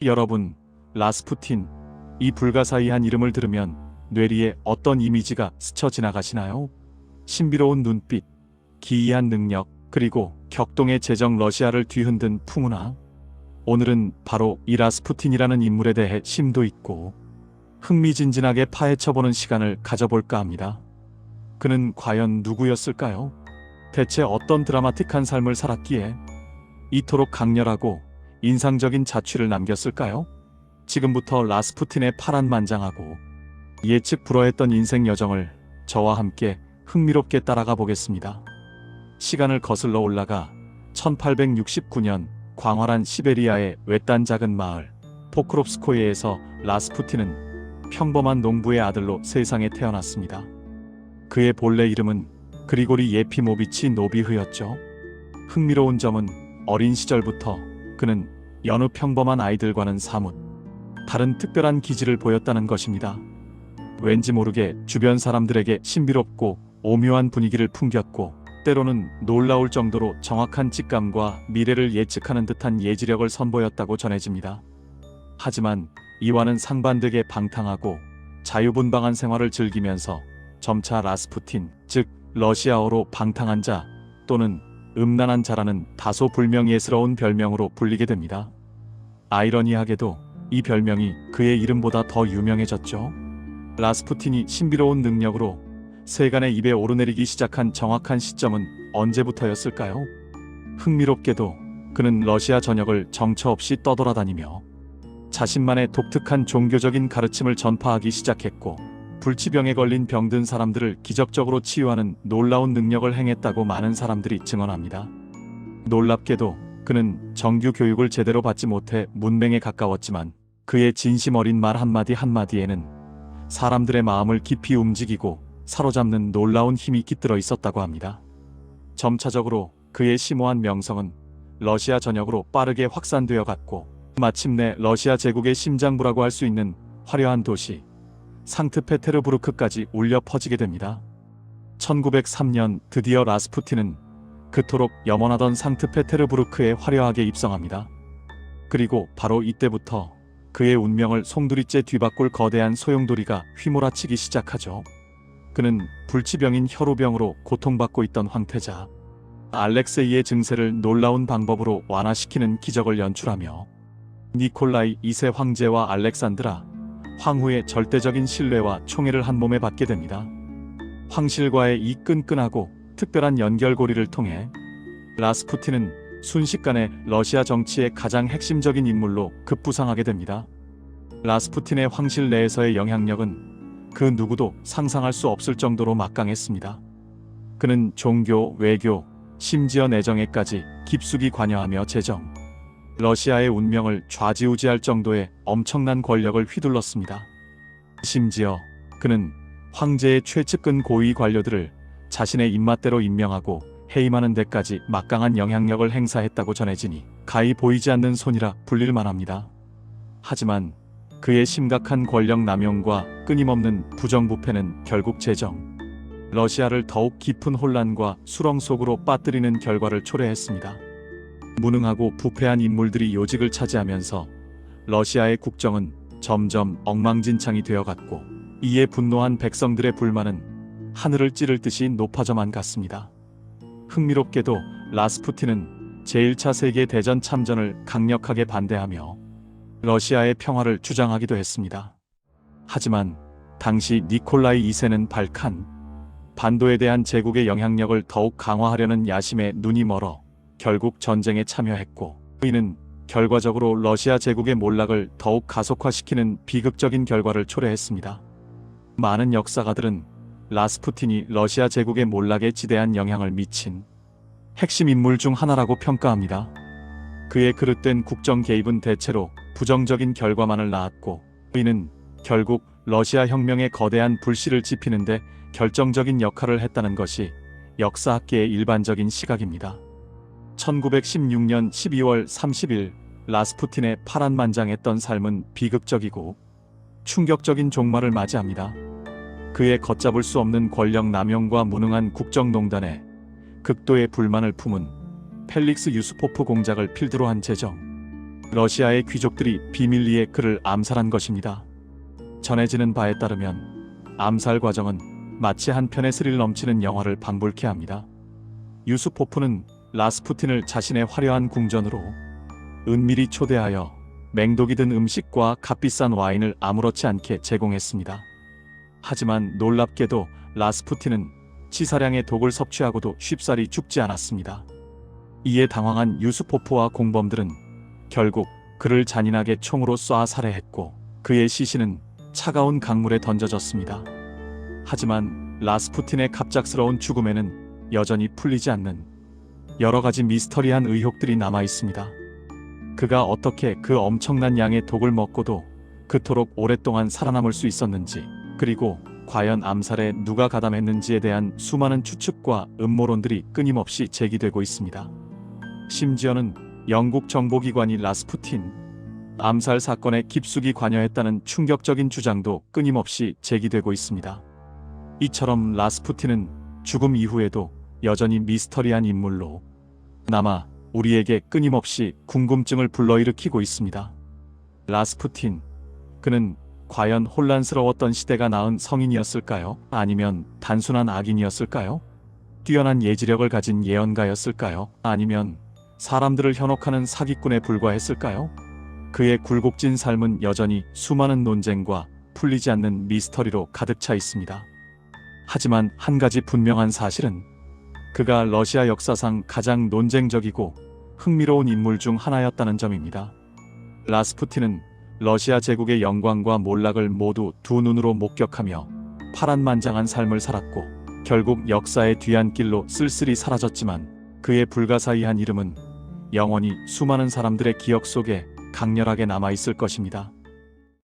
여러분, 라스푸틴, 이 불가사의한 이름을 들으면 뇌리에 어떤 이미지가 스쳐 지나가시나요? 신비로운 눈빛, 기이한 능력, 그리고 격동의 제정 러시아를 뒤흔든 풍운하. 오늘은 바로 이 라스푸틴이라는 인물에 대해 심도 있고 흥미진진하게 파헤쳐보는 시간을 가져볼까 합니다. 그는 과연 누구였을까요? 대체 어떤 드라마틱한 삶을 살았기에 이토록 강렬하고 인상적인 자취를 남겼을까요? 지금부터 라스푸틴의 파란만장하고 예측 불허했던 인생 여정을 저와 함께 흥미롭게 따라가 보겠습니다. 시간을 거슬러 올라가 1869년 광활한 시베리아의 외딴 작은 마을 포크롭스코예에서 라스푸틴은 평범한 농부의 아들로 세상에 태어났습니다. 그의 본래 이름은 그리고리 예피모비치 노비흐였죠. 흥미로운 점은 어린 시절부터 그는 여느 평범한 아이들과는 사뭇 다른 특별한 기질을 보였다는 것입니다. 왠지 모르게 주변 사람들에게 신비롭고 오묘한 분위기를 풍겼고 때로는 놀라울 정도로 정확한 직감과 미래를 예측하는 듯한 예지력을 선보였다고 전해집니다. 하지만 이와는 상반되게 방탕하고 자유분방한 생활을 즐기면서 점차 라스푸틴, 즉 러시아어로 방탕한 자 또는 음란한 자라는 다소 불명예스러운 별명으로 불리게 됩니다. 아이러니하게도 이 별명이 그의 이름보다 더 유명해졌죠. 라스푸틴이 신비로운 능력으로 세간의 입에 오르내리기 시작한 정확한 시점은 언제부터였을까요? 흥미롭게도 그는 러시아 전역을 정처 없이 떠돌아다니며 자신만의 독특한 종교적인 가르침을 전파하기 시작했고 불치병에 걸린 병든 사람들을 기적적으로 치유하는 놀라운 능력을 행했다고 많은 사람들이 증언합니다. 놀랍게도 그는 정규 교육을 제대로 받지 못해 문맹에 가까웠지만 그의 진심 어린 말 한마디 한마디에는 사람들의 마음을 깊이 움직이고 사로잡는 놀라운 힘이 깃들어 있었다고 합니다. 점차적으로 그의 심오한 명성은 러시아 전역으로 빠르게 확산되어 갔고 마침내 러시아 제국의 심장부라고 할 수 있는 화려한 도시 상트페테르부르크까지 울려 퍼지게 됩니다. 1903년 드디어 라스푸틴은 그토록 염원하던 상트페테르부르크에 화려하게 입성합니다. 그리고 바로 이때부터 그의 운명을 송두리째 뒤바꿀 거대한 소용돌이가 휘몰아치기 시작하죠. 그는 불치병인 혈우병으로 고통받고 있던 황태자 알렉세이의 증세를 놀라운 방법으로 완화시키는 기적을 연출하며 니콜라이 2세 황제와 알렉산드라 황후의 절대적인 신뢰와 총애를 한 몸에 받게 됩니다. 황실과의 이 끈끈하고 특별한 연결고리를 통해 라스푸틴은 순식간에 러시아 정치의 가장 핵심적인 인물로 급부상하게 됩니다. 라스푸틴의 황실 내에서의 영향력은 그 누구도 상상할 수 없을 정도로 막강했습니다. 그는 종교, 외교, 심지어 내정에까지 깊숙이 관여하며 제정, 러시아의 운명을 좌지우지할 정도의 엄청난 권력을 휘둘렀습니다. 심지어 그는 황제의 최측근 고위 관료들을 자신의 입맛대로 임명하고 해임하는 데까지 막강한 영향력을 행사했다고 전해지니 가히 보이지 않는 손이라 불릴 만합니다. 하지만 그의 심각한 권력 남용과 끊임없는 부정부패는 결국 제정, 러시아를 더욱 깊은 혼란과 수렁 속으로 빠뜨리는 결과를 초래했습니다. 무능하고 부패한 인물들이 요직을 차지하면서 러시아의 국정은 점점 엉망진창이 되어갔고 이에 분노한 백성들의 불만은 하늘을 찌를 듯이 높아져만 갔습니다. 흥미롭게도 라스푸틴은 제1차 세계대전 참전을 강력하게 반대하며 러시아의 평화를 주장하기도 했습니다. 하지만 당시 니콜라이 2세는 발칸, 반도에 대한 제국의 영향력을 더욱 강화하려는 야심에 눈이 멀어 결국 전쟁에 참여했고 이는 결과적으로 러시아 제국의 몰락을 더욱 가속화시키는 비극적인 결과를 초래했습니다. 많은 역사가들은 라스푸틴이 러시아 제국의 몰락에 지대한 영향을 미친 핵심 인물 중 하나라고 평가합니다. 그의 그릇된 국정 개입은 대체로 부정적인 결과만을 낳았고 이는 결국 러시아 혁명의 거대한 불씨를 지피는데 결정적인 역할을 했다는 것이 역사학계의 일반적인 시각입니다. 1916년 12월 30일 라스푸틴의 파란만장했던 삶은 비극적이고 충격적인 종말을 맞이합니다. 그의 걷잡을 수 없는 권력 남용과 무능한 국정농단에 극도의 불만을 품은 펠릭스 유스포프 공작을 필두로 한 제정, 러시아의 귀족들이 비밀리에 그를 암살한 것입니다. 전해지는 바에 따르면 암살 과정은 마치 한 편의 스릴 넘치는 영화를 방불케 합니다. 유수포프는 라스푸틴을 자신의 화려한 궁전으로 은밀히 초대하여 맹독이 든 음식과 값비싼 와인을 아무렇지 않게 제공했습니다. 하지만 놀랍게도 라스푸틴은 치사량의 독을 섭취하고도 쉽사리 죽지 않았습니다. 이에 당황한 유수포프와 공범들은 결국 그를 잔인하게 총으로 쏴 살해했고 그의 시신은 차가운 강물에 던져졌습니다. 하지만 라스푸틴의 갑작스러운 죽음에는 여전히 풀리지 않는 여러 가지 미스터리한 의혹들이 남아 있습니다. 그가 어떻게 그 엄청난 양의 독을 먹고도 그토록 오랫동안 살아남을 수 있었는지, 그리고 과연 암살에 누가 가담했는지에 대한 수많은 추측과 음모론들이 끊임없이 제기되고 있습니다. 심지어는 영국 정보기관이 라스푸틴 암살 사건에 깊숙이 관여했다는 충격적인 주장도 끊임없이 제기되고 있습니다. 이처럼 라스푸틴은 죽음 이후에도 여전히 미스터리한 인물로 남아 우리에게 끊임없이 궁금증을 불러일으키고 있습니다. 라스푸틴, 그는 과연 혼란스러웠던 시대가 낳은 성인이었을까요? 아니면 단순한 악인이었을까요? 뛰어난 예지력을 가진 예언가였을까요? 아니면 사람들을 현혹하는 사기꾼에 불과했을까요? 그의 굴곡진 삶은 여전히 수많은 논쟁과 풀리지 않는 미스터리로 가득 차 있습니다. 하지만 한 가지 분명한 사실은 그가 러시아 역사상 가장 논쟁적이고 흥미로운 인물 중 하나였다는 점입니다. 라스푸틴은 러시아 제국의 영광과 몰락을 모두 두 눈으로 목격하며 파란만장한 삶을 살았고 결국 역사의 뒤안길로 쓸쓸히 사라졌지만 그의 불가사의한 이름은 영원히 수많은 사람들의 기억 속에 강렬하게 남아있을 것입니다.